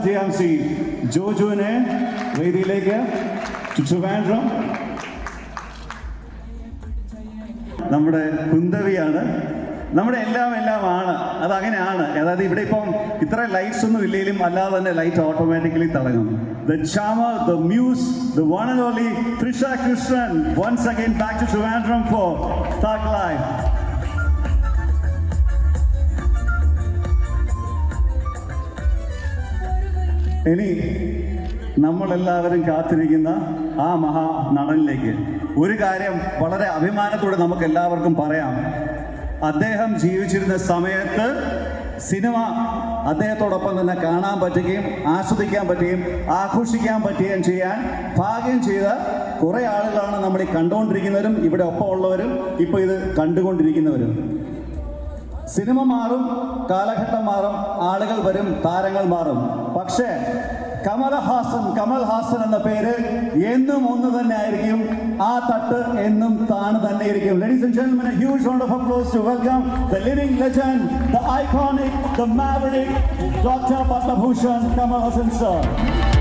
ചെയ്യാം ശ്രീ ജോജുവിനെ വേദിയിലേക്ക്. ട്രിവാൻഡ്രം നമ്മുടെ കുന്തവിയാണ്, നമ്മുടെ എല്ലാമാണ്. അതങ്ങനെയാണ്. അതായത് ഇവിടെ ഇപ്പം ഇത്ര ലൈറ്റ്സ് ഒന്നും ഇല്ലെങ്കിലും അല്ലാതെ തന്നെ ലൈറ്റ് ഓട്ടോമാറ്റിക്കലി തിളങ്ങും. The charmer, the muse, the one and only Trisha Krishnan, once again back to Trivandrum for Thug Life. ഇനി നമ്മളെല്ലാവരും കാത്തിരിക്കുന്ന ആ മഹാനടനിലേക്ക് ഒരു കാര്യം വളരെ അഭിമാനത്തോടെ നമുക്ക് എല്ലാവർക്കും പറയാം. അദ്ദേഹം ജീവിച്ചിരുന്ന സമയത്ത് സിനിമ അദ്ദേഹത്തോടൊപ്പം തന്നെ കാണാൻ പറ്റുകയും ആസ്വദിക്കാൻ പറ്റുകയും ആഘോഷിക്കാൻ പറ്റുകയും ചെയ്യാൻ ഭാഗ്യം ചെയ്ത കുറേ ആളുകളാണ് നമ്മൾ ഈ കണ്ടുകൊണ്ടിരിക്കുന്നവരും ഇവിടെ ഒപ്പം ഉള്ളവരും ഇപ്പോൾ ഇത് കണ്ടുകൊണ്ടിരിക്കുന്നവരും. സിനിമ മാറും, കാലഘട്ടം മാറും, ആളുകൾ വരും, താരങ്ങൾ മാറും. പക്ഷേ കമൽ ഹാസൻ എന്ന പേര് എന്നും ഒന്ന് തന്നെ ആയിരിക്കും. ആ തട്ട് എന്നും താണ് തന്നെ ആയിരിക്കും. Ladies and gentlemen, a huge round of applause to welcome the living legend, the iconic, the maverick, Dr. Padma Bhushan Kamal Haasan sir.